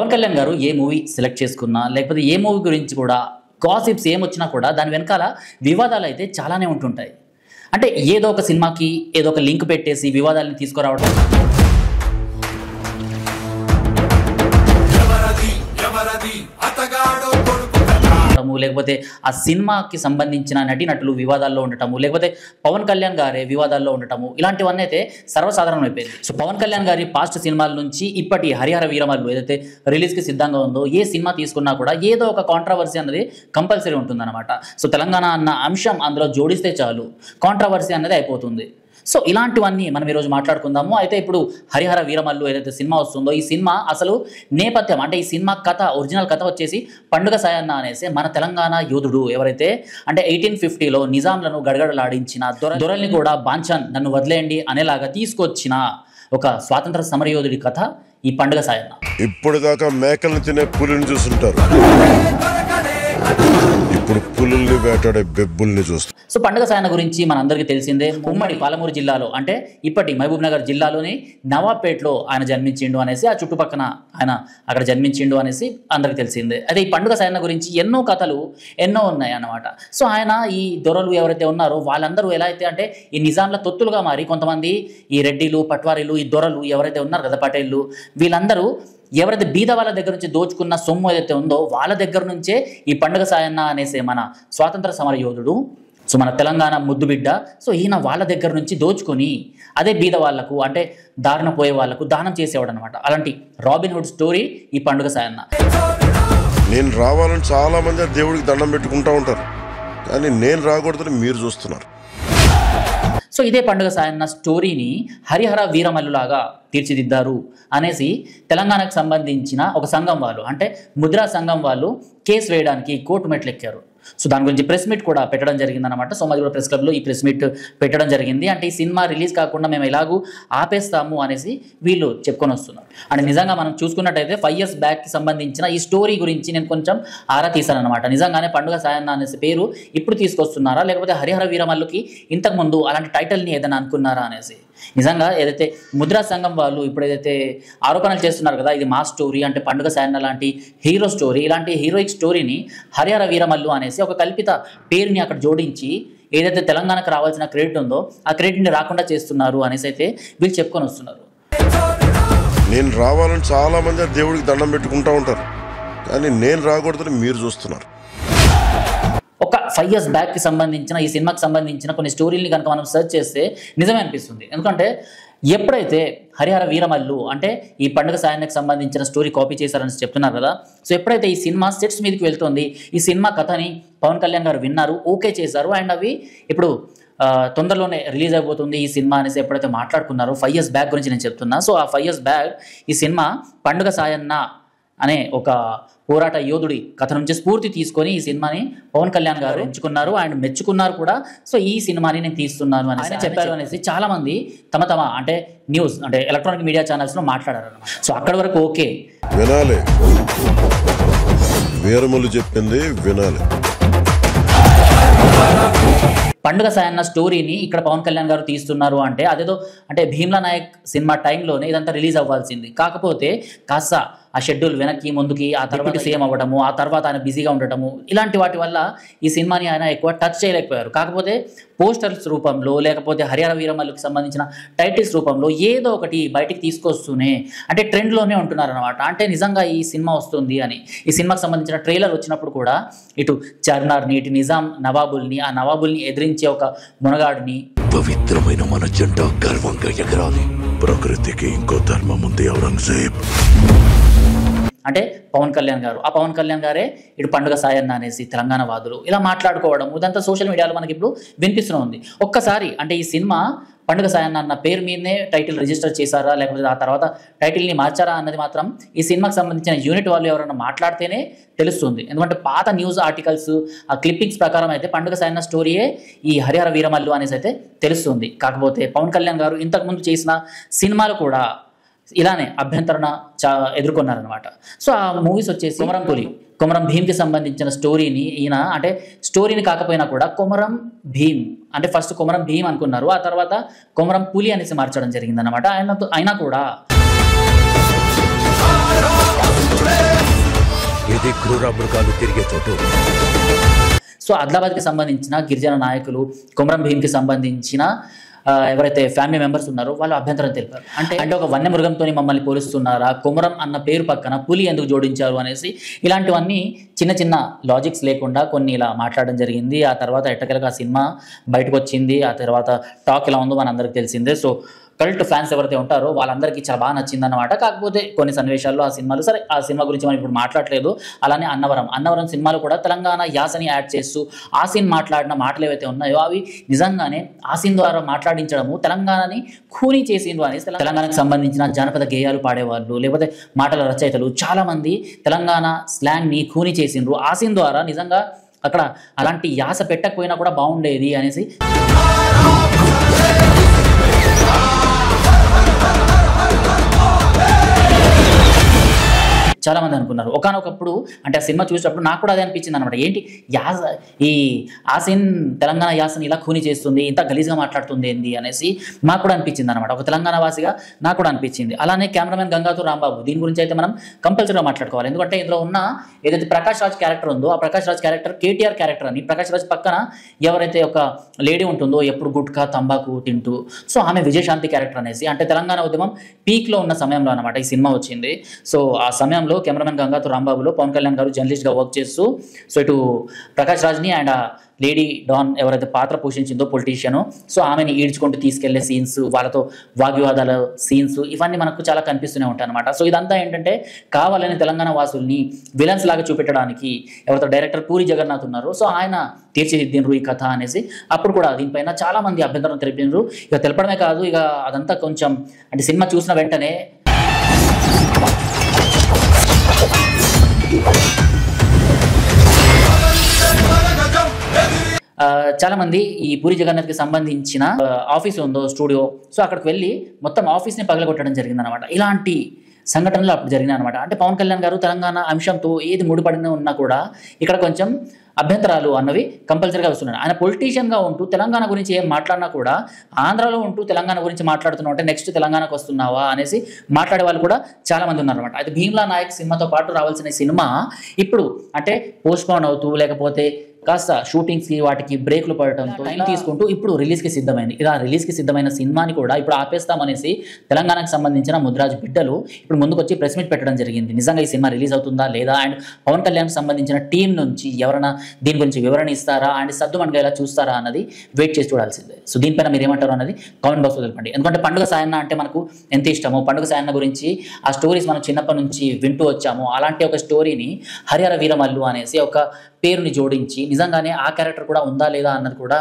పవన్ కళ్యాణ్ గారు ఏ movie select చేసుకున్నా లేకపోతే ఏ మూవీ గురించి కూడా గాసిప్స్ ఏమొచ్చినా కూడా దాని వెనకాల వివాదాలు అయితే చాలానే ఉంటుంటాయి. అంటే ఏదో ఒక సినిమాకి ఏదో ఒక లింక్ పెట్టేసి వివాదాలను తీసుకురావడం, లేకపోతే ఆ సినిమాకి సంబంధించిన నటీనటులు వివాదాల్లో ఉండటము, లేకపోతే పవన్ కళ్యాణ్ గారే వివాదాల్లో ఉండటము, ఇలాంటివన్నీ అయితే సర్వసాధారణం అయిపోయింది. సో పవన్ కళ్యాణ్ గారి పాస్ట్ సినిమాల నుంచి ఇప్పటి హరిహర వీరమల్లు ఏదైతే రిలీజ్కి సిద్ధంగా ఉందో ఏ సినిమా తీసుకున్నా కూడా ఏదో ఒక కాంట్రవర్సీ అన్నది కంపల్సరీ ఉంటుందన్నమాట. సో తెలంగాణ అన్న అంశం అందులో జోడిస్తే చాలు కాంట్రవర్సీ అన్నది అయిపోతుంది. సో ఇలాంటివన్నీ మనం ఈరోజు మాట్లాడుకుందాము. అయితే ఇప్పుడు హరిహర వీరమల్లు ఏదైతే సినిమా వస్తుందో ఈ సినిమా అసలు నేపథ్యం అంటే ఈ సినిమా కథ ఒరిజినల్ కథ వచ్చేసి పండుగ సాయన్న అనేసి మన తెలంగాణ యోధుడు ఎవరైతే అంటే 1850లో నిజాంలను గడగడలాడించిన దొరల్ని కూడా బాంఛన్ నన్ను వదిలేయండి అనేలాగా తీసుకొచ్చిన ఒక స్వాతంత్ర సమరయోధుడి కథ ఈ పండుగ సాయన్న. ఇప్పటిదాకా మేకలను తినే పులిని చూస్తుంటారు, ఇప్పుడు పులుల్ని వేటాడే బెబ్బుల్ని చూస్తారు. సో పండుగ సాయన్న గురించి మనందరికీ తెలిసిందే. ఉమ్మడి పాలమూరు జిల్లాలో అంటే ఇప్పటి మహబూబ్ నగర్ జిల్లాలోని నవాబ్పేటలో ఆయన జన్మించిండు అనేసి, ఆ చుట్టుపక్కన ఆయన అక్కడ జన్మించిండు అనేసి అందరికీ తెలిసిందే. అయితే ఈ పండుగ సాయన్న గురించి ఎన్నో కథలు ఎన్నో ఉన్నాయి అన్నమాట. సో ఆయన ఈ దొరలు ఎవరైతే ఉన్నారో వాళ్ళందరూ ఎలా అయితే అంటే ఈ నిజాంల తొత్తులుగా మారి కొంతమంది ఈ రెడ్డిలు పట్వారీలు ఈ దొరలు ఎవరైతే ఉన్నారు కదా పటేళ్ళు, వీళ్ళందరూ ఎవరైతే బీద వాళ్ళ దగ్గర నుంచి దోచుకున్న సొమ్ము ఏదైతే ఉందో వాళ్ళ దగ్గర నుంచే ఈ పండుగ సాయన్న అనేసే మన స్వాతంత్ర సమర యోధుడు, సో మన తెలంగాణ ముద్దు బిడ్డ, సో ఈయన వాళ్ళ దగ్గర నుంచి దోచుకొని అదే బీద వాళ్లకు అంటే దారుణ పోయే వాళ్లకు దానం చేసేవాడు అనమాట. అలాంటి రాబిన్ హుడ్ స్టోరీ ఈ పండుగ సాయన్న. నేను రావాలని చాలా మంది దేవుడికి దండం పెట్టుకుంటూ ఉంటారు, కానీ నేను రాకూడదని మీరు చూస్తున్నారు. సో ఇదే పండుగ సాయన్న స్టోరీని హరిహర వీరమల్లులాగా తీర్చిదిద్దారు అనేసి తెలంగాణకు సంబంధించిన ఒక సంఘం వాళ్ళు అంటే ముద్రా సంఘం వాళ్ళు కేసు వేయడానికి కోర్టు మెట్లు ఎక్కారు. సో దాని గురించి ప్రెస్ మీట్ కూడా పెట్టడం జరిగిందనమాట. సోమాజిగూడ ప్రెస్ క్లబ్లో ఈ ప్రెస్ మీట్ పెట్టడం జరిగింది. అంటే ఈ సినిమా రిలీజ్ కాకుండా మేము ఎలాగూ ఆపేస్తాము అనేసి వీళ్ళు చెప్పుకొని వస్తున్నారు. అంటే నిజంగా మనం చూసుకున్నట్టయితే 5 years బ్యాక్కి సంబంధించిన ఈ స్టోరీ గురించి నేను కొంచెం ఆరా తీశాను అనమాట. నిజంగానే పండుగ సాయన్న అనేసి పేరు ఇప్పుడు తీసుకొస్తున్నారా లేకపోతే హరిహర వీరమల్లుకి ఇంతకుముందు అలాంటి టైటిల్ని ఏదైనా అనుకున్నారా అనేసి. నిజంగా ఏదైతే ముద్రా సంఘం వాళ్ళు ఇప్పుడు ఏదైతే ఆరోపణలు చేస్తున్నారు కదా ఇది మా స్టోరీ అంటే పండుగ సాయన్న లాంటి హీరో స్టోరీ, ఇలాంటి హీరోయిక్ స్టోరీని హరిహర వీరమల్లు అనేసి ఒక కల్పిత పేరుని అక్కడ జోడించి ఏదైతే తెలంగాణకు రావాల్సిన క్రెడిట్ ఉందో ఆ క్రెడిట్ని రాకుండా చేస్తున్నారు అనేసి అయితే వీళ్ళు చెప్పుకొని వస్తున్నారు. నేను రావాలని చాలా మంది దేవుడికి దండం పెట్టుకుంటూ ఉంటారు, కానీ నేను రాకూడదని మీరు చూస్తున్నారు. ఒక 5 years బ్యాక్కి సంబంధించిన ఈ సినిమాకి సంబంధించిన కొన్ని స్టోరీని కనుక మనం సెర్చ్ చేస్తే నిజమే అనిపిస్తుంది. ఎందుకంటే ఎప్పుడైతే హరిహర వీరమల్లు అంటే ఈ పండుగ సాయన్నకి సంబంధించిన స్టోరీ కాపీ చేశారని చెప్తున్నారు కదా, సో ఎప్పుడైతే ఈ సినిమా సెట్స్ మీదకి వెళ్తుంది ఈ సినిమా కథని పవన్ కళ్యాణ్ గారు విన్నారు, ఓకే చేశారు, అండ్ అవి ఇప్పుడు తొందరలోనే రిలీజ్ అయిపోతుంది ఈ సినిమా అనేసి ఎప్పుడైతే మాట్లాడుకున్నారో 5 years బ్యాక్ గురించి నేను చెప్తున్నా. సో ఆ 5 years బ్యాక్ ఈ సినిమా పండుగ సాయన్న అనే ఒక పోరాట యోధుడి కథ నుంచి స్ఫూర్తి తీసుకొని ఈ సినిమాని పవన్ కళ్యాణ్ గారు ఎంచుకున్నారు అండ్ మెచ్చుకున్నారు కూడా. సో ఈ సినిమాని నేను తీస్తున్నాను అనేసి చెప్పారు అనేసి చాలా మంది తమ అంటే న్యూస్ అంటే ఎలక్ట్రానిక్ మీడియా ఛానల్స్లో మాట్లాడారు అనమాట. సో అక్కడి వరకు ఓకే, వినాలి, వీరమల్లు చెప్పింది వినాలి. పండుగ సాయన్న స్టోరీని ఇక్కడ పవన్ కళ్యాణ్ గారు తీస్తున్నారు అంటే అదేదో అంటే భీమ్లా నాయక్ సినిమా టైంలోనే ఇదంతా రిలీజ్ అవ్వాల్సింది. కాకపోతే కాస్త ఆ షెడ్యూల్ వెనక్కి ముందుకి ఆ తర్వాత సీఎం అవ్వడము, ఆ తర్వాత ఆయన బిజీగా ఉండటము, ఇలాంటి వాటి వల్ల ఈ సినిమాని ఆయన ఎక్కువ టచ్ చేయలేకపోయారు. కాకపోతే పోస్టర్స్ రూపంలో లేకపోతే హరిహర వీరమల్లుకి సంబంధించిన టైటిల్స్ రూపంలో ఏదో ఒకటి బయటికి తీసుకొస్తూనే అంటే ట్రెండ్లోనే ఉంటున్నారు అనమాట. అంటే నిజంగా ఈ సినిమా వస్తుంది అని ఈ సినిమాకి సంబంధించిన ట్రైలర్ వచ్చినప్పుడు కూడా ఇటు చార్మినార్ని ఇటు నిజాం నవాబుల్ని ఆ నవాబుల్ని ఎదిరించే ఒక మునగాడిని పవిత్రమైన మన జెండ గర్వంగా ఎగరాలి, ప్రకృతికి ఇంకో ధర్మం ఉంది ఔరంగజేబ్ అంటే పవన్ కళ్యాణ్ గారు, ఆ పవన్ కళ్యాణ్ గారే ఇటు పండుగ సాయన్న అనేసి తెలంగాణ వాదులు ఇలా మాట్లాడుకోవడం ఇదంతా సోషల్ మీడియాలో మనకి ఇప్పుడు వినిపిస్తూ ఉంది. ఒక్కసారి అంటే ఈ సినిమా పండుగ సాయన్న అన్న పేరు మీదనే టైటిల్ రిజిస్టర్ చేశారా లేకపోతే ఆ తర్వాత టైటిల్ని మార్చారా అన్నది మాత్రం ఈ సినిమాకి సంబంధించిన యూనిట్ వాళ్ళు ఎవరైనా మాట్లాడితేనే తెలుస్తుంది. ఎందుకంటే పాత న్యూస్ ఆర్టికల్స్ ఆ క్లిప్పింగ్స్ ప్రకారం అయితే పండుగ సాయన్న స్టోరీయే ఈ హరిహర వీరమల్లు అనేసి అయితే తెలుస్తుంది. కాకపోతే పవన్ కళ్యాణ్ గారు ఇంతకుముందు చేసిన సినిమాలు కూడా ఇలానే అభ్యంతరణ ఎదుర్కొన్నారనమాట. సో ఆ మూవీస్ వచ్చేసి కొమరం పులి, కొమరం భీమ్కి సంబంధించిన స్టోరీని ఈయన అంటే స్టోరీని కాకపోయినా కూడా కొమరం భీమ్ అంటే ఫస్ట్ కొమరం భీమ్ అనుకున్నారు, ఆ తర్వాత కొమరం పులి అనేసి మార్చడం జరిగిందనమాట. అయినా కూడా అన్ని క్రూర మృగాలు తిరిగే చోటు. సో ఆదిలాబాద్కి సంబంధించిన గిరిజన నాయకులు, కొమరం భీంకి సంబంధించిన ఎవరైతే ఫ్యామిలీ మెంబర్స్ ఉన్నారో వాళ్ళు అభ్యంతరం తెలిపారు. అంటే ఒక వన్యమృగంతో మమ్మల్ని పోలుస్తున్నారా, కొమరం అన్న పేరు పక్కన పులి ఎందుకు జోడించారు అనేసి ఇలాంటివన్నీ చిన్న చిన్న లాజిక్స్ లేకుండా కొన్ని ఇలా మాట్లాడడం జరిగింది. ఆ తర్వాత ఎట్టకెలకు ఆ సినిమా బయటకు వచ్చింది. ఆ తర్వాత టాక్ ఎలా ఉందో మనందరికీ తెలిసిందే. సో కల్ట్ ఫ్యాన్స్ ఎవరైతే ఉంటారో వాళ్ళందరికీ చాలా బాగా నచ్చిందన్నమాట. కాకపోతే కొన్ని సన్నివేశాల్లో ఆ సినిమాలు, సరే ఆ సినిమా గురించి మనం ఇప్పుడు మాట్లాడలేదు. అలానే అన్నవరం సినిమాలో కూడా తెలంగాణ యాసని యాడ్ చేస్తూ ఆ సీన్ మాట్లాడిన మాటలు ఏవైతే ఉన్నాయో అవి నిజంగానే ఆ సీన్ ద్వారా మాట్లాడించడము తెలంగాణని ఖూనీ చేసిండ్రు అనేసి తెలంగాణకు సంబంధించిన జానపద గేయాలు పాడేవాళ్ళు లేకపోతే మాటల రచయితలు చాలామంది తెలంగాణ స్లాంగ్ని ఖూనీ చేసిండ్రు. ఆ సీన్ ద్వారా నిజంగా అక్కడ అలాంటి యాస పెట్టకపోయినా కూడా బాగుండేది అనేసి చాలా మంది అనుకున్నారు. ఒకనొకప్పుడు అంటే ఆ సినిమా చూసినప్పుడు నాకు కూడా అదే అనిపించింది అనమాట. ఏంటి యాస, ఆ సీన్ తెలంగాణ యాసని ఇలా ఖూనీ చేస్తుంది, ఇంత గలీజ్గా మాట్లాడుతుంది ఏంది అనేసి నాకు కూడా అనిపించింది అనమాట. ఒక తెలంగాణ వాసిగా నాకు కూడా అనిపించింది. అలానే కెమెరామెన్ గంగాధర్ రాంబాబు, దీని గురించి అయితే మనం కంపల్సరీగా మాట్లాడుకోవాలి. ఎందుకంటే ఇందులో ఉన్న ఏదైతే ప్రకాష్ రాజ్ క్యారెక్టర్ ఉందో ఆ ప్రకాష్ రాజ్ క్యారెక్టర్ కేటీఆర్ క్యారెక్టర్ అని. ప్రకాష్ రాజ్ పక్కన ఎవరైతే ఒక లేడీ ఉంటుందో ఎప్పుడు గుట్కా తంబాకు తింటూ, సో ఆమె విజయశాంతి క్యారెక్టర్ అనేసి. అంటే తెలంగాణ ఉద్యమం పీక్లో ఉన్న సమయంలో అనమాట ఈ సినిమా వచ్చింది. సో ఆ సమయంలో కెమెరామెన్ గంగాధర్ రాంబాబులో పవన్ కళ్యాణ్ గారు జర్నలిస్ట్గా వర్క్ చేస్తూ, సో ఇటు ప్రకాష్ రాజ్ని అండ్ లేడీ డాన్ ఎవరైతే పాత్ర పోషించిందో పొలిటీషియన్, సో ఆమెని ఈడ్చుకుంటూ తీసుకెళ్లే సీన్స్, వాళ్ళతో వాగ్వివాదాల సీన్స్, ఇవన్నీ మనకు చాలా కనిపిస్తూనే ఉంటాయి అనమాట. సో ఇదంతా ఏంటంటే కావాలని తెలంగాణ వాసుల్ని విలన్స్ లాగా చూపెట్టడానికి ఎవరైతే డైరెక్టర్ పూరి జగన్నాథ్ ఉన్నారో సో ఆయన తీర్చిదిద్దిండ్రు ఈ కథ అనేసి. అప్పుడు కూడా దీనిపైన చాలా మంది అభ్యంతరం తెలిపిండ్రు. ఇక తెలపడమే కాదు, ఇక అదంతా కొంచెం అంటే సినిమా చూసిన వెంటనే చాలా మంది ఈ పూరి జగన్నాథ్కి సంబంధించిన ఆఫీస్ ఉందో స్టూడియో, సో అక్కడికి వెళ్ళి మొత్తం ఆఫీస్ని పగలగొట్టడం జరిగింది అనమాట. ఇలాంటి సంఘటనలు అప్పుడు జరిగినాయి అనమాట. అంటే పవన్ కళ్యాణ్ గారు తెలంగాణ అంశంతో ఏది ముడిపడిన ఉన్నా కూడా ఇక్కడ కొంచెం అభ్యంతరాలు అన్నవి కంపల్సరీగా వస్తున్నాయి. ఆయన పొలిటీషియన్గా ఉంటూ తెలంగాణ గురించి ఏం మాట్లాడినా కూడా ఆంధ్రాలో ఉంటూ తెలంగాణ గురించి మాట్లాడుతున్నావు అంటే నెక్స్ట్ తెలంగాణకు వస్తున్నావా అనేసి మాట్లాడే వాళ్ళు కూడా చాలా మంది ఉన్నారన్నమాట. అయితే భీమ్లా నాయక్ సినిమాతో పాటు రావాల్సిన సినిమా ఇప్పుడు అంటే పోస్ట్పోన్ అవుతూ లేకపోతే కాస్త షూటింగ్స్కి వాటికి బ్రేక్లు పడటంతో టైం తీసుకుంటూ ఇప్పుడు రిలీజ్కి సిద్ధమైంది. ఇలా రిలీజ్కి సిద్ధమైన సినిమాని కూడా ఇప్పుడు ఆపేస్తామనేసి తెలంగాణకు సంబంధించిన ముద్రాజ్ బిడ్డలు ఇప్పుడు ముందుకొచ్చి ప్రెస్ మీట్ పెట్టడం జరిగింది. నిజంగా ఈ సినిమా రిలీజ్ అవుతుందా లేదా, అండ్ పవన్ కళ్యాణ్కి సంబంధించిన టీం నుంచి ఎవరైనా దీని గురించి వివరణ ఇస్తారా అండ్ సద్దుమణిగేలా చూస్తారా అన్నది వెయిట్ చేసి చూడాల్సిందే. సో దీనిపైన మీరు ఏమంటారు అన్నది కామెంట్ బాక్స్లో తెలపండి. ఎందుకంటే పండుగ సాయన్న అంటే మనకు ఎంత ఇష్టమో, పండుగ సాయన్న గురించి ఆ స్టోరీస్ మనం చిన్నప్పటి నుంచి వింటూ వచ్చాము. అలాంటి ఒక స్టోరీని హరిహర వీరమల్లు అనేసి ఒక పేరుని జోడించి నిజంగానే ఆ క్యారెక్టర్ కూడా ఉందా లేదా అన్నది కూడా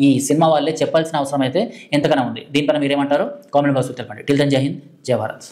ఈ సినిమా వాళ్ళే చెప్పాల్సిన అవసరం అయితే ఎంతగానో ఉంది. దీనిపైన మీరేమంటారో కామెంట్ బాక్స్లో తెలపండి. టిల్ దెన్ జై హింద్, జై భారత్.